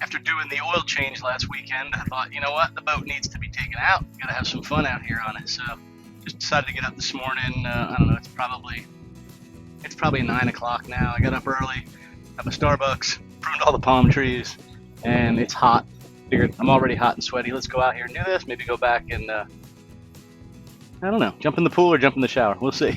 after doing the oil change last weekend, I thought, you know what, the boat needs to be taken out. Gotta have some fun out here on it. So just decided to get up this morning. I don't know, it's probably 9 o'clock now. I got up early, got my Starbucks, pruned all the palm trees, and it's hot. Figured I'm already hot and sweaty. Let's go out here and do this. Maybe go back and, I don't know, jump in the pool or jump in the shower. We'll see.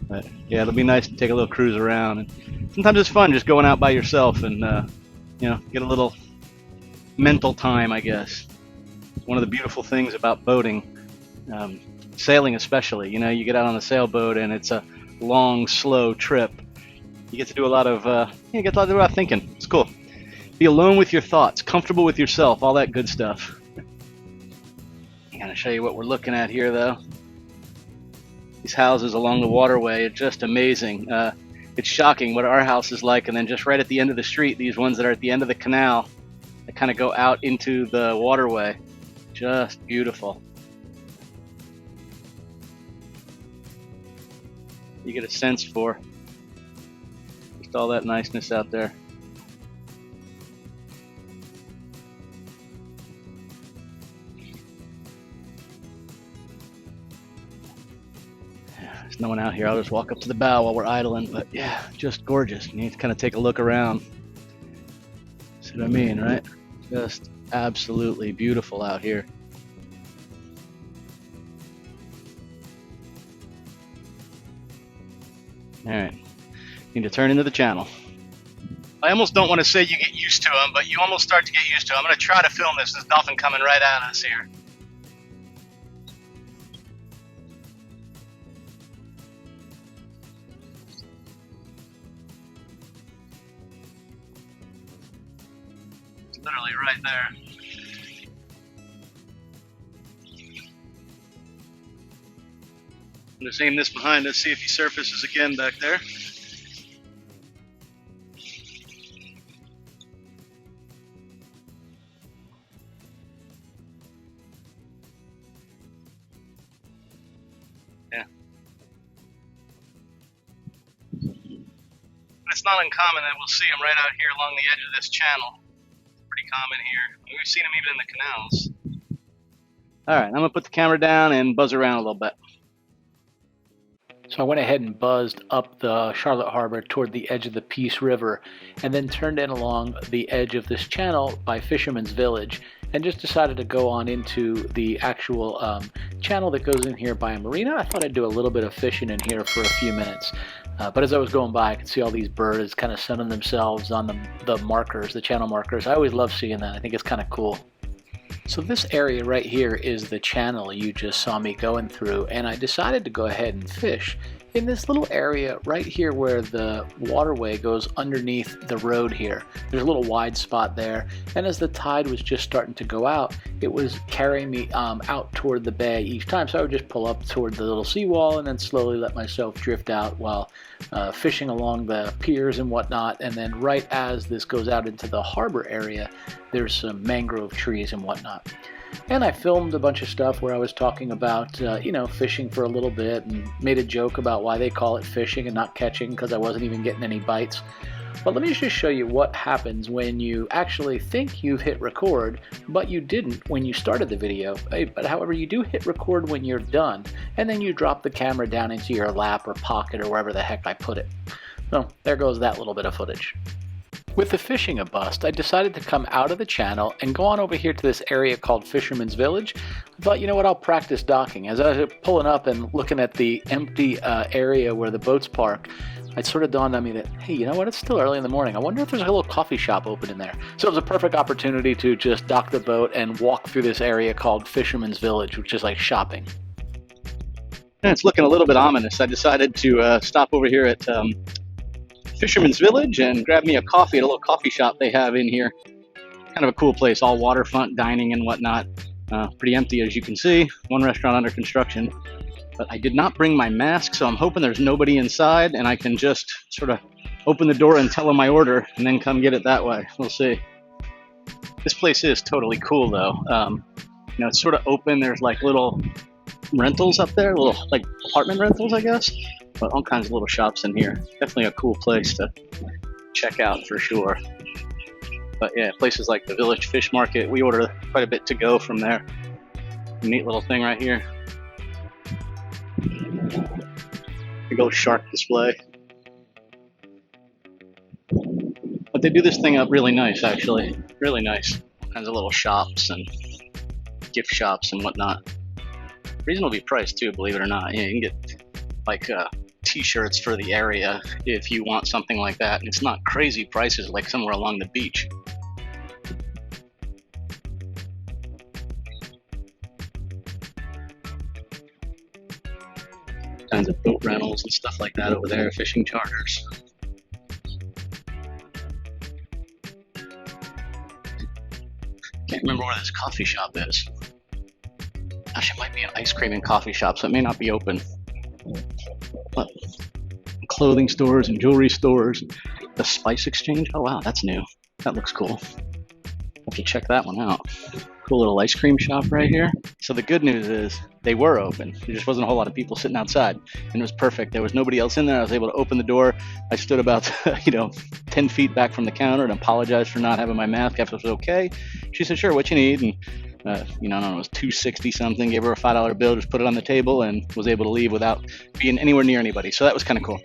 But yeah, it'll be nice to take a little cruise around. And sometimes it's fun just going out by yourself and, you know, get a little mental time, I guess. One of the beautiful things about boating, sailing especially, you know, you get out on a sailboat and it's a long, slow trip. You get to do a lot of, you get to do a lot of thinking. It's cool. Be alone with your thoughts, comfortable with yourself, all that good stuff. I'm gonna show you what we're looking at here, though. These houses along the waterway are just amazing. It's shocking what our house is like, and then just right at the end of the street, these ones that are at the end of the canal that kind of go out into the waterway. Just beautiful. You get a sense for just all that niceness out there. There's no one out here. I'll just walk up to the bow while we're idling, but yeah, just gorgeous. You need to kind of take a look around. See what I mean, right? Just absolutely beautiful out here. All right, need to turn into the channel. I almost don't want to say you get used to them, but you almost start to get used to them. I'm going to try to film this. This dolphin coming right at us here. Literally right there. Let's aim this behind us, see if he surfaces again back there. Yeah. It's not uncommon that we'll see him right out here along the edge of this channel. Pretty common here. We've seen them even in the canals. All right, I'm gonna put the camera down and buzz around a little bit. So I went ahead and buzzed up the Charlotte Harbor toward the edge of the Peace River and then turned in along the edge of this channel by Fisherman's Village and just decided to go on into the actual channel that goes in here by a marina. I thought I'd do a little bit of fishing in here for a few minutes. But as I was going by, I could see all these birds kind of sunning themselves on the markers, the channel markers. I always love seeing that. I think it's kind of cool. So this area right here is the channel you just saw me going through, and I decided to go ahead and fish in this little area right here where the waterway goes underneath the road here. There's a little wide spot there, and as the tide was just starting to go out, it was carrying me out toward the bay each time. So I would just pull up toward the little seawall and then slowly let myself drift out while fishing along the piers and whatnot. And then right as this goes out into the harbor area, there's some mangrove trees and whatnot. And I filmed a bunch of stuff where I was talking about, you know, fishing for a little bit and made a joke about why they call it fishing and not catching because I wasn't even getting any bites. But let me just show you what happens when you actually think you've hit record, but you didn't when you started the video. But however, you do hit record when you're done, and then you drop the camera down into your lap or pocket or wherever the heck I put it. So there goes that little bit of footage. With the fishing a bust, I decided to come out of the channel and go on over here to this area called Fisherman's Village. I thought, you know what, I'll practice docking. As I was pulling up and looking at the empty area where the boats park, it sort of dawned on me that, hey, you know what, it's still early in the morning. I wonder if there's a little coffee shop open in there. So it was a perfect opportunity to just dock the boat and walk through this area called Fisherman's Village, which is like shopping. And it's looking a little bit ominous. I decided to stop over here at Fisherman's Village and grab me a coffee at a little coffee shop they have in here. Kind of a cool place, all waterfront dining and whatnot. Pretty empty as you can see. One restaurant under construction. But I did not bring my mask, so I'm hoping there's nobody inside and I can just sort of open the door and tell them my order and then come get it that way. We'll see. This place is totally cool though. You know, it's sort of open. There's like little rentals up there, little like apartment rentals, I guess. But all kinds of little shops in here. Definitely a cool place to check out for sure. But yeah, places like the Village Fish Market, we order quite a bit to go from there. Neat little thing right here. Big old shark display. But they do this thing up really nice, actually. Really nice. All kinds of little shops and gift shops and whatnot. Reasonably priced too, believe it or not. Yeah, you can get like t-shirts for the area if you want something like that. And it's not crazy prices like somewhere along the beach. Kinds of boat rentals and stuff like that over there, fishing charters. Can't remember where this coffee shop is. Gosh, it might be an ice cream and coffee shop, so it may not be open. But clothing stores and jewelry stores. The Spice Exchange, oh wow, that's new. That looks cool. Have to check that one out. Cool little ice cream shop right here. So the good news is they were open. There just wasn't a whole lot of people sitting outside, and it was perfect. There was nobody else in there. I was able to open the door. I stood about 10 feet back from the counter and apologized for not having my mask. If it was okay, she said, "Sure, what you need?" And I don't know, it was $2.60 something. Gave her a $5 bill, just put it on the table, and was able to leave without being anywhere near anybody. So that was kind of cool.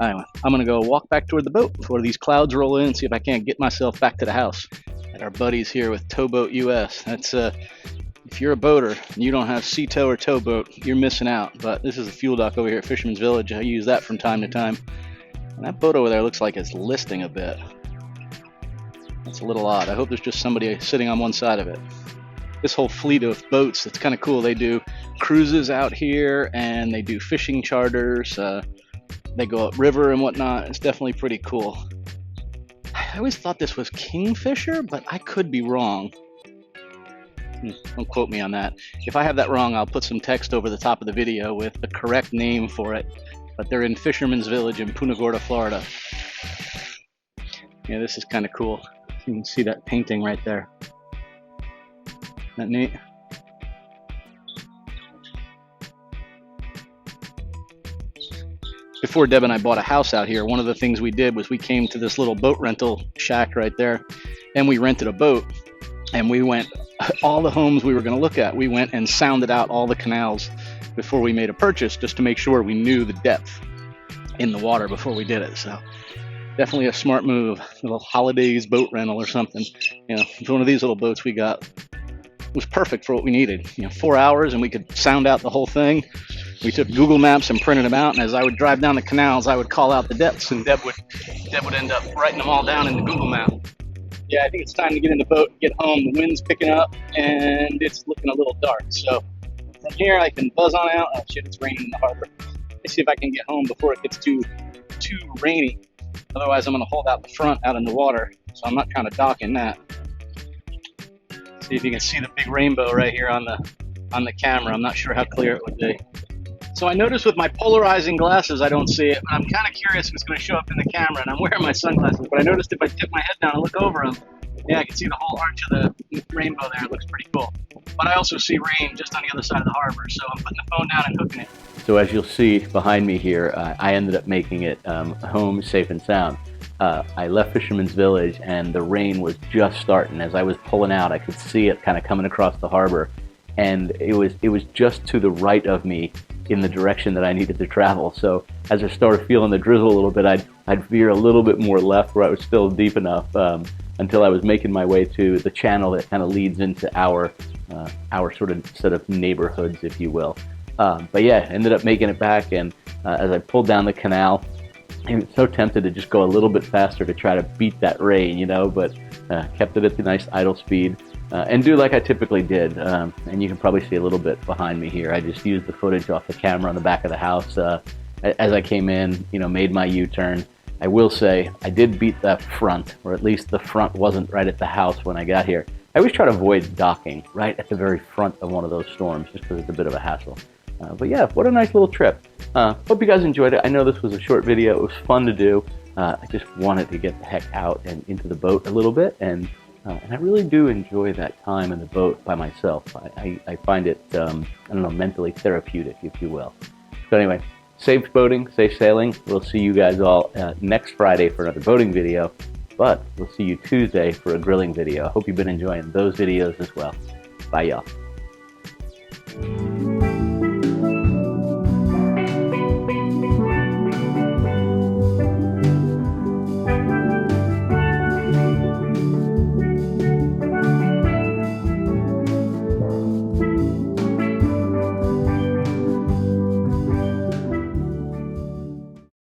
Anyway, I'm gonna go walk back toward the boat before these clouds roll in, see if I can't get myself back to the house. At our buddies here with Towboat US. That's if you're a boater and you don't have sea tow or towboat, you're missing out. But this is a fuel dock over here at Fisherman's Village. I use that from time to time. And that boat over there looks like it's listing a bit. That's a little odd. I hope there's just somebody sitting on one side of it. This whole fleet of boats, it's kind of cool. They do cruises out here and they do fishing charters. They go upriver and whatnot. It's definitely pretty cool. I always thought this was Kingfisher, but I could be wrong. Don't quote me on that. If I have that wrong, I'll put some text over the top of the video with the correct name for it. But they're in Fisherman's Village in Punta Gorda, Florida. Yeah, this is kind of cool. You can see that painting right there. Isn't that neat? Before Deb and I bought a house out here, one of the things we did was we came to this little boat rental shack right there, and we rented a boat, and we went, all the homes we were going to look at, we went and sounded out all the canals before we made a purchase, just to make sure we knew the depth in the water before we did it. So definitely a smart move, a little holidays boat rental or something. It's one of these little boats we got. It was perfect for what we needed. 4 hours and we could sound out the whole thing. We took Google Maps and printed them out, and as I would drive down the canals, I would call out the depths, and Deb would end up writing them all down in the Google Map. Yeah, I think it's time to get in the boat and get home. The wind's picking up, and it's looking a little dark. So from here, I can buzz on out. Oh shit, it's raining in the harbor. Let's see if I can get home before it gets too rainy. Otherwise, I'm going to hold out the front out in the water, so I'm not trying to dock in that. See if you can see the big rainbow right here on the camera. I'm not sure how clear it would be. So I noticed with my polarizing glasses, I don't see it, but I'm kind of curious if it's going to show up in the camera, and I'm wearing my sunglasses, but I noticed if I tip my head down and look over them, yeah, I can see the whole arch of the rainbow there. It looks pretty cool. But I also see rain just on the other side of the harbor, so I'm putting the phone down and hooking it. So as you'll see behind me here, I ended up making it home safe and sound. I left Fisherman's Village, and the rain was just starting. As I was pulling out, I could see it kind of coming across the harbor, and it was just to the right of me in the direction that I needed to travel. So as I started feeling the drizzle a little bit, I'd veer a little bit more left where I was still deep enough until I was making my way to the channel that kind of leads into our sort of set of neighborhoods, if you will. But yeah, ended up making it back, and as I pulled down the canal, I was so tempted to just go a little bit faster to try to beat that rain, but kept it at the nice idle speed. And do like I typically did, and you can probably see a little bit behind me here. I just used the footage off the camera on the back of the house as I came in, made my U-turn. I will say I did beat that front, or at least the front wasn't right at the house when I got here. I always try to avoid docking right at the very front of one of those storms, just because it's a bit of a hassle. But yeah, what a nice little trip. Hope you guys enjoyed it. I know this was a short video. It was fun to do. I just wanted to get the heck out and into the boat a little bit, and I really do enjoy that time in the boat by myself. I find it, mentally therapeutic, if you will. So anyway, safe boating, safe sailing. We'll see you guys all next Friday for another boating video. But we'll see you Tuesday for a grilling video. I hope you've been enjoying those videos as well. Bye, y'all.